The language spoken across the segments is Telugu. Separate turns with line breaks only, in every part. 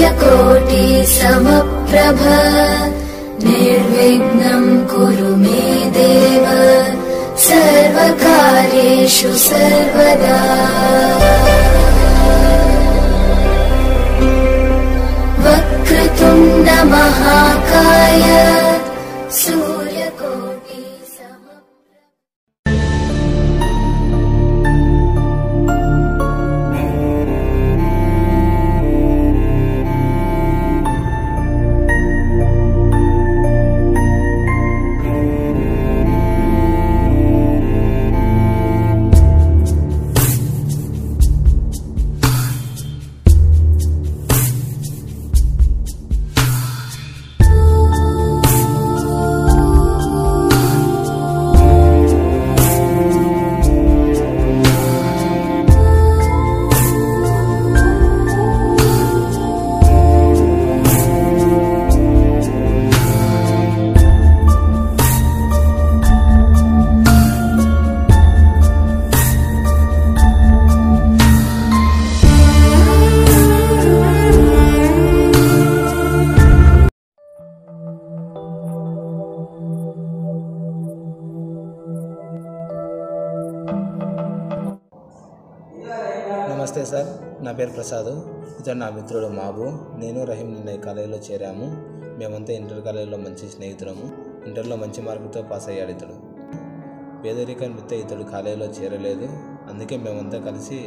सूर्यकोटि समप्रभ निर्विघ्नं कुरु मे देव सर्वकार्येषु सर्वदा। वक्रतुण्ड महाकाय सूर्यकोटि
నమస్తే సార్, నా పేరు ప్రసాద్. ఇతను నా మిత్రుడు మాబు. నేను రహీం నిన్న ఈ కాలేజీలో చేరాము. మేమంతా ఇంటర్ కాలేజీలో మంచి స్నేహితులము. ఇంటర్లో మంచి మార్కులతో పాస్ అయ్యాడు ఇతడు. పేదరికం వృత్తే ఇతడు కాలేజీలో చేరలేదు. అందుకే మేమంతా కలిసి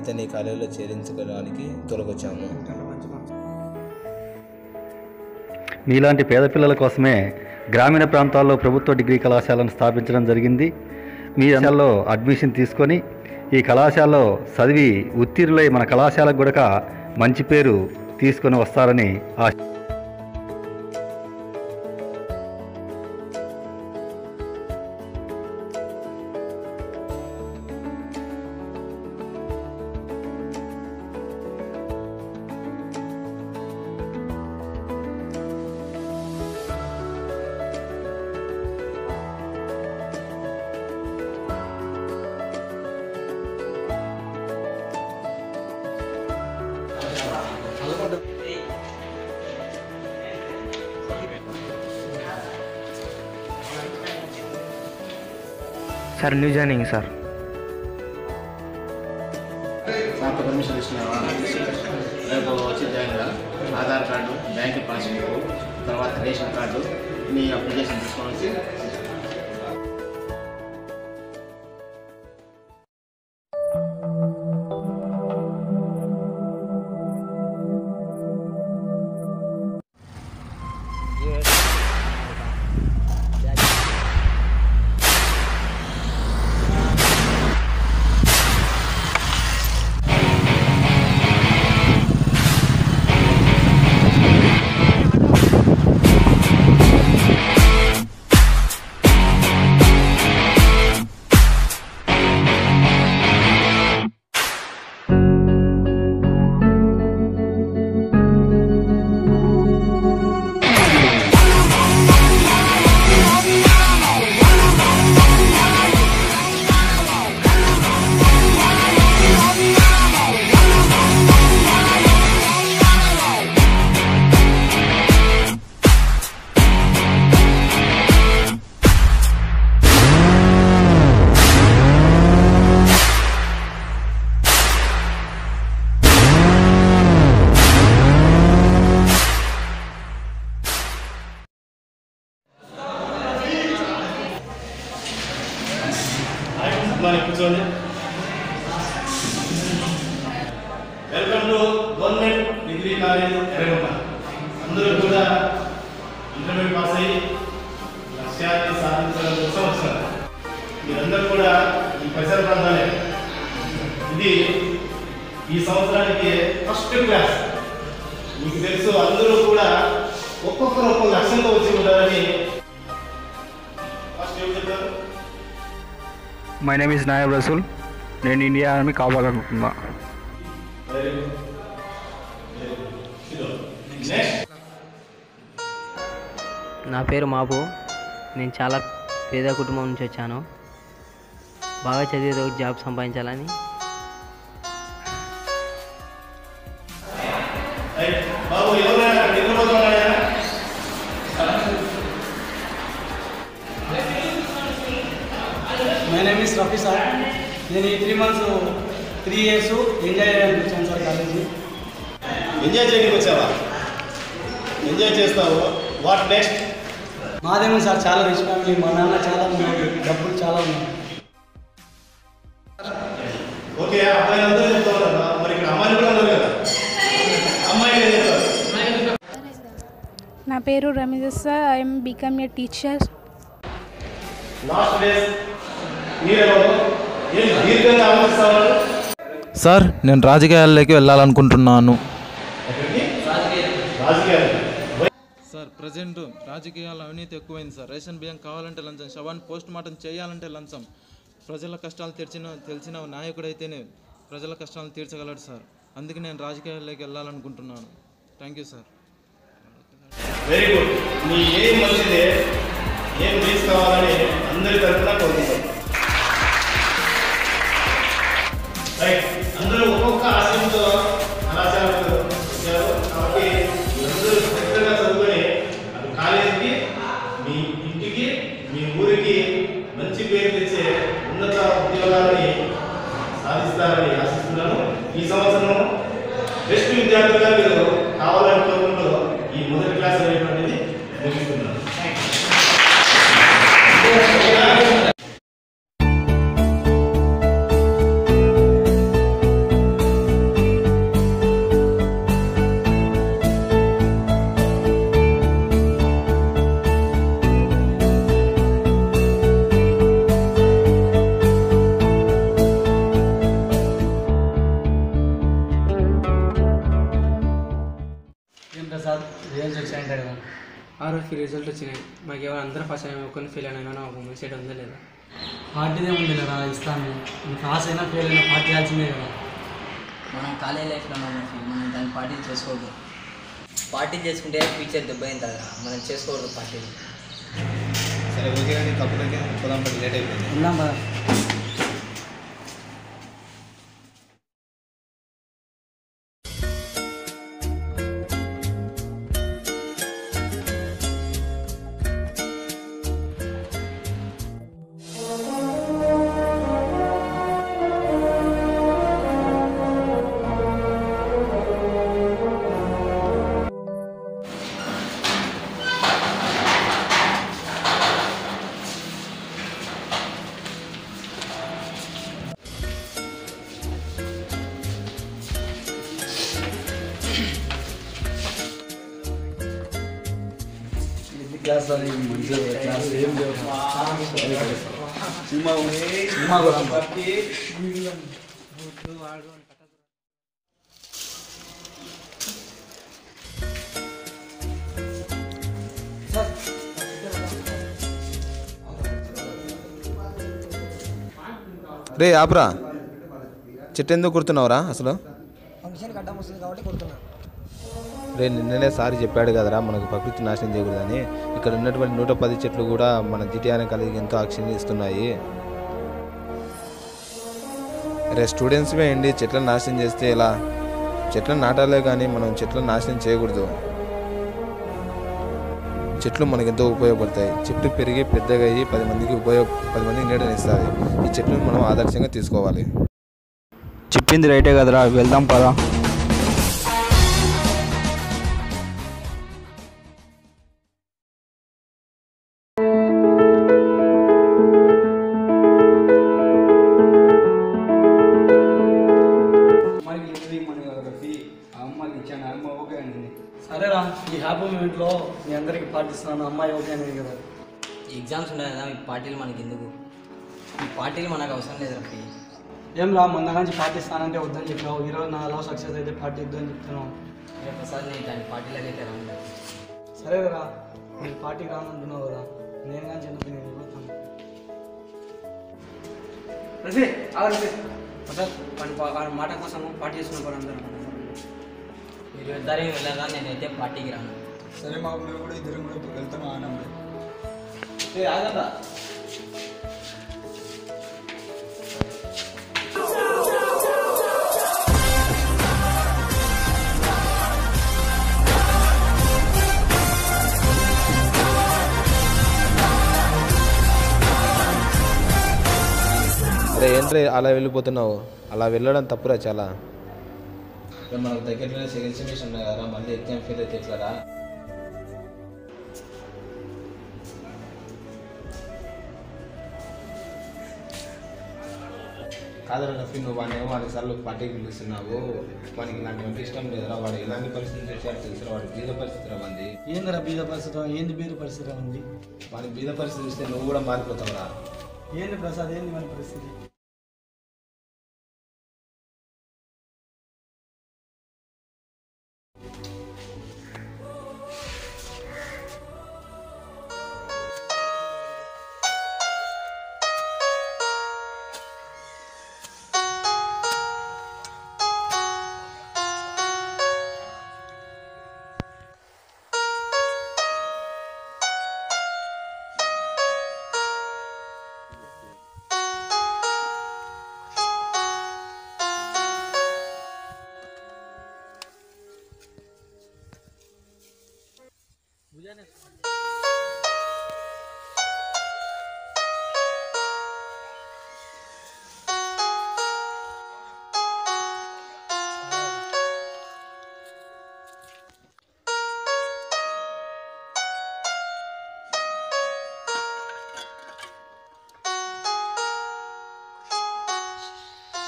ఇతన్ని ఈ కాలేజీలో చేరించుకోవడానికి తోలుకొచ్చాము.
మీలాంటి పేద పిల్లల కోసమే గ్రామీణ ప్రాంతాల్లో ప్రభుత్వ డిగ్రీ కళాశాలను స్థాపించడం జరిగింది. మీ అందరిలో అడ్మిషన్ తీసుకొని ఈ కళాశాలలో చదివి ఉత్తీర్ణులై మన కళాశాలకు కూడా మంచి పేరు తీసుకొని వస్తారని ఆశ.
Sir new joining sir.
నాకు పర్మిషన్ ఇస్తున్నావా? రేపు వచ్చి జాయిన్ గా. ఆధార్ కార్డు, బ్యాంక్ పాస్బుక్, తర్వాత రేషన్ కార్డు, మీ అప్లికేషన్ తీసుకొని వచ్చి
కూర్చోండి. Welcome to government degree college Erragonda. అందరూ కూడా ఇంటర్మీడియట్ పాస్ అయ్యి లక్ష్యాన్ని సాధించడం కోసం వస్తారు. మీరందరూ కూడా ఈ పరిసర ప్రాంతాలే. ఇది ఈ సంవత్సరానికి ఫస్ట్ క్లాస్. మీకు తెలుసు, అందరూ కూడా ఒక్కొక్కరు ఒక్కొక్క లక్ష్యంతో వచ్చి ఉంటారని. ఫస్ట్ ఏం చెప్తారు?
My name is Nayab Rasool. నేను ఇండియా ఆర్మీ కావాలనుకుంటున్నా.
నా పేరు మాబు. నేను చాలా పేద కుటుంబం నుంచి వచ్చాను. బాగా చదివేది ఒక జాబ్ సంపాదించాలని.
బాబు ఎవరైనా నిద్రపోతున్నాయా?
My name is Rafi sir. నేను ఈ 3 months 3 years ఎంజాయ్ చేయడానికి వచ్చాను సార్ కాలేజీ.
ఎంజాయ్ చేయడానికి వచ్చావా? ఎంజాయ్ చేస్తావు. What next?
మాదేమో సార్ చాలా రిచ్ ఫ్యామిలీ. మా నాన్న చాలా ఉన్నాయి, డబ్బులు చాలా ఉన్నాయి.
ఓకే, అబ్బాయి అందరూ చెప్తావు కదా, మరి ఇక్కడ అమ్మాయిలు కూడా ఉన్నారు కదా, అమ్మాయిలు ఏం చెప్తారు?
నా పేరు Ramesh sir. I'm become a teacher.
Last days మీరెవరు? ఏం దీర్ఘంగా ఆలోచిస్తారు?
సార్ నేను రాజకీయాల్లోకి వెళ్ళాలనుకుంటున్నాను. సార్ ప్రజెంట్ రాజకీయాల అవినీతి ఎక్కువైంది సార్. రేషన్ బియ్యం కావాలంటే లంచం, శవాన్ని పోస్ట్ మార్టం చేయాలంటే లంచం. ప్రజల కష్టాలు తెలిసిన నాయకుడైతేనే ప్రజల కష్టాలను తీర్చగలడు సార్. అందుకే నేను రాజకీయాల్లోకి వెళ్ళాలనుకుంటున్నాను. Thank you sir.
Very good. నీ ఏం మంచిదే, ఏం రీచ్ కావాలని అందరి తరఫున కోరుకుంటాం. రైట్, అందరూ ఒక్కొక్క ఆశయంతో కళాశాలకు వచ్చారు కాబట్టి అందరూ శ్రద్ధగా చదువుకొని అటు కాలేజీకి, మీ ఇంటికి, మీ ఊరికి మంచి పేరు తెచ్చే ఉన్నత ఉద్యోగాలని సాధిస్తారని ఆశిస్తున్నాను. ఈ సంవత్సరం బెస్ట్ విద్యార్థులుగా మీరు కావాలని కోరుకుంటూ ఈ మొదటి క్లాస్ అనేటువంటిది ముగిస్తున్నాను.
ప్రసాద్ రిజల్ట్స్ వచ్చాయంటే కదా.
ఆరోకి రిజల్ట్ వచ్చినాయి. మాకు ఎవరు అందరూ ఫస్ట్ అయినా ఒక్కరిని ఫెయిల్ అయినా కానీ ఒక మెసేజ్ ఉందా లేదా?
పార్టీదే ఉంది కదా, ఇస్తాను. పాస్ అయినా ఫెయిల్ అయినా పార్టీ ఇవ్వాల్సిందే కదా.
మనం కాలేజ్ లైఫ్లో మనం దాన్ని పార్టీ చేసుకోకూడదు. పార్టీ చేసుకుంటే ఫ్యూచర్ దెబ్బైంది కదా, మనం చేసుకోకూడదు పార్టీని.
సరే ఓకే కానీ కప్పులకి పొలం పడి లేట్ అయిపోయింది.
వెళ్దాం బాగా. క్లాస్ అది మంచిగా క్లాస్ ఏం లేవు. సినిమా కూడా
రే ఆపురా, చెట్టు ఎందుకు కుడుతున్నావురా అసలు?
ఫంక్షన్కి అడ్డం వస్తుంది కాబట్టి కొడుతున్నా.
రే నిన్ననే సారి చెప్పాడు కదరా మనకు ప్రకృతి నాశనం చేయకూడదని. ఇక్కడ ఉన్నటువంటి 110 చెట్లు కూడా మన జిటిఆర్ కలిగి ఎంతో ఆక్సిజన్ ఇస్తున్నాయి. రే స్టూడెంట్స్మే అండి చెట్లను నాశనం చేస్తే ఎలా? చెట్లను నాటాలే కానీ మనం చెట్లను నాశనం చేయకూడదు. చెట్లు మనకు ఎంతో ఉపయోగపడతాయి. చెట్లు పెరిగి పెద్దగా అయ్యి 10 మందికి నీడనిస్తాయి. ఈ చెట్లను మనం ఆదర్శంగా తీసుకోవాలి.
చెప్పింది రైటే కదరా, వెళ్దాం పదా.
సరేరా, ఈ హ్యాపీ మూమెంట్లో మీ అందరికీ పాటిస్తున్నాను. అమ్మాయి ఓకే అనేది కదా.
ఎగ్జామ్స్ ఉన్నాయి కదా, ఈ పార్టీలు మనకి ఎందుకు? ఈ పార్టీలు మనకు అవసరం లేదు రఫీ.
ఏం రా, మొన్న నుంచి పాటిస్తానంటే వద్దని చెప్పావు. ఈరోజు నా లవ్ సక్సెస్ అయితే పార్టీ ఇద్దని చెప్తున్నావు.
ప్రసాద్ నేను దాని పార్టీలకైతే రాను.
సరే కదా, మీరు పార్టీకి రానంటున్నావు కదా, నేను కానీ చిన్నప్పుడు నేను వెళ్ళిపోతాను. రఫీ ప్రసాద్ వాడి మాట కోసం పార్టీ చేసుకున్న అందరూ.
మీరు ఇద్దరే వెళ్ళరా, నేనైతే పార్టీకి రాను.
సరే మాకు మేము కూడా ఇద్దరు కూడా వెళ్తాం. ఆనంద
ఆగండి. ఏంట్రా అలా వెళ్ళిపోతున్నావు? అలా వెళ్ళడం తప్పురా చాలా. మనకు దగ్గరలో సెకండ్ సెమిస్టర్ ఉన్నాయి కదా, మళ్ళీ ఎగ్జామ్ ఫెయిల్ అయితే ఎట్లారా? కాదరా రఫీ, నువ్వు వాడిని ఏమో 4 సార్లు పార్టీకి పిలుస్తున్నావు. వాడికి నాకు అంటే ఇష్టం లేదురా. వాడు ఎలాంటి పరిస్థితి చేశాడో తెలుసురా. వాడి బీద పరిస్థితి రా మంది.
ఏందిరా బీద పరిస్థితి? ఏంది బీద పరిస్థితి ఉంది?
వాడి బీద పరిస్థితి చూస్తే నువ్వు కూడా మారిపోతావురా.
ఏంది ప్రసాద్, ఏంది మన పరిస్థితి?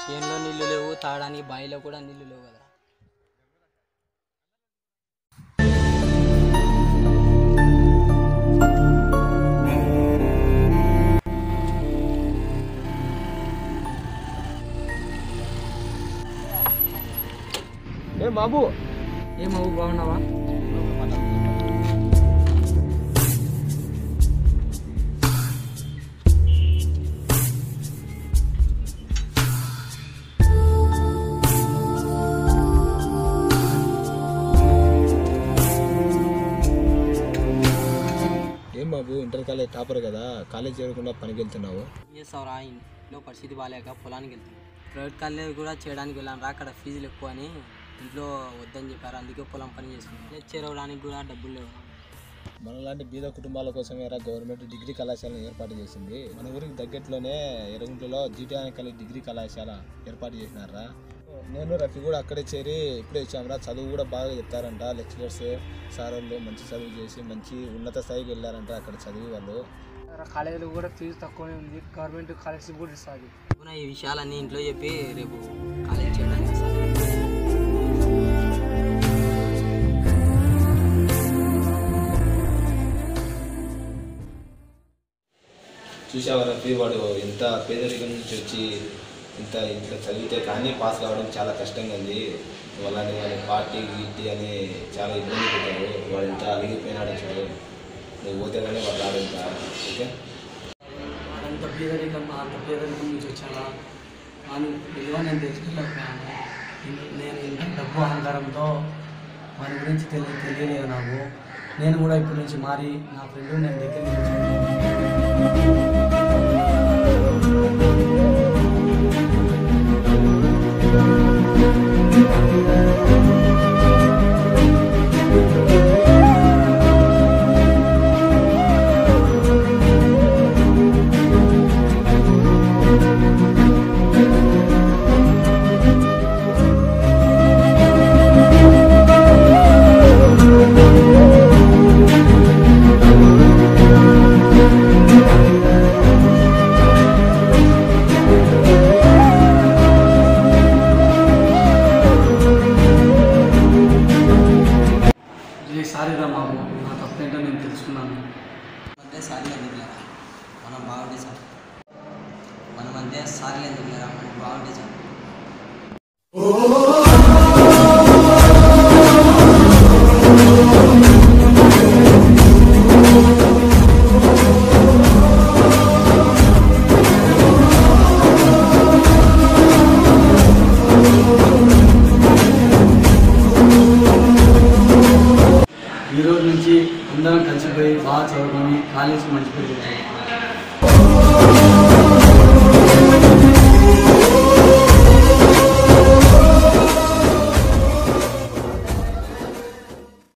చేనులో నీళ్ళు లేవు, తాగడానికి బావిలో కూడా నీళ్ళు లేవు కదా.
ఏ బాబు
బాగున్నావా?
బాబు, ఇంటర్ కాలేజ్ టాపర్ కదా, కాలేజ్ చేయకుండా పనికి వెళ్తున్నావు?
చేస్తావురా, ఇంట్లో పరిస్థితి బాగాలేక పొలానికి వెళ్తాను. ప్రైవేట్ కాలేజ్ కూడా చేయడానికి వెళ్ళాను రా, అక్కడ ఫీజులు ఎక్కువ అని ఇంట్లో వద్దని చెప్పారు. అందుకే పొలం పని చేసుకున్నాను. చేరవడానికి కూడా డబ్బులు లేవు.
మనలాంటి బీద కుటుంబాల కోసమే గవర్నమెంట్ డిగ్రీ కళాశాలను ఏర్పాటు చేసింది. మన ఊరికి దగ్గరలోనే ఎర్రగుంటలో జీటీఆర్ డిగ్రీ కళాశాల ఏర్పాటు చేసినారా. నేను రఫీ కూడా అక్కడే చేరి ఇప్పుడే వచ్చామరా. చదువు కూడా బాగా చెప్తారంట. లెక్చరర్స్ సార్ వాళ్ళు మంచి చదువు చేసి మంచి ఉన్నత స్థాయికి వెళ్ళారంట అక్కడ చదివి వాళ్ళు.
కాలేజీలో కూడా ఫీజు తక్కువనే ఉంది, గవర్నమెంట్ కాలేజీ కూడా ఇస్తుంది.
ఈ విషయాలన్నీ ఇంట్లో చెప్పి రేపు కాలేజ్ చేయడానికి
చూసావా రఫీ, వాడు ఎంత పేదరికం నుంచి వచ్చి ఇంత చదివితే కానీ పాస్ కావడం చాలా కష్టంగా ఉంది. వాళ్ళని వాళ్ళ పార్టీ గిట్టి అని చాలా ఇబ్బంది పెట్టారు. వాడు ఎంత అలిగిపోయినాడు చూడు. నువ్వు పోతే కానీ వాళ్ళు ఆడంత. ఓకే,
అంత పేదరికం నుంచి వచ్చాను అని విలువ నేను తెలుసుకోలేకపోయాను. నేను ఇంత డబ్బు అహంకారంతో వారి గురించి తెలియలేదు నాకు. నేను కూడా ఇప్పటి నుంచి మారి నా ఫ్రెండ్ నేను దగ్గర సారీరా మాము, నా తప్పేంటో నేను తెలుసుకున్నాను.
మధ్య సారీలు ఎందుకు లేరా, మనం బాగుంటే సార్. మన మధ్య సారీలు ఎందుకు లేరా, మనం బాగుంటే సార్.
ఈరోజు నుంచి అందరం కలిసిపోయి బాగా చదువుకొని కాలేజీకి మంచి పేరు తెచ్చాం.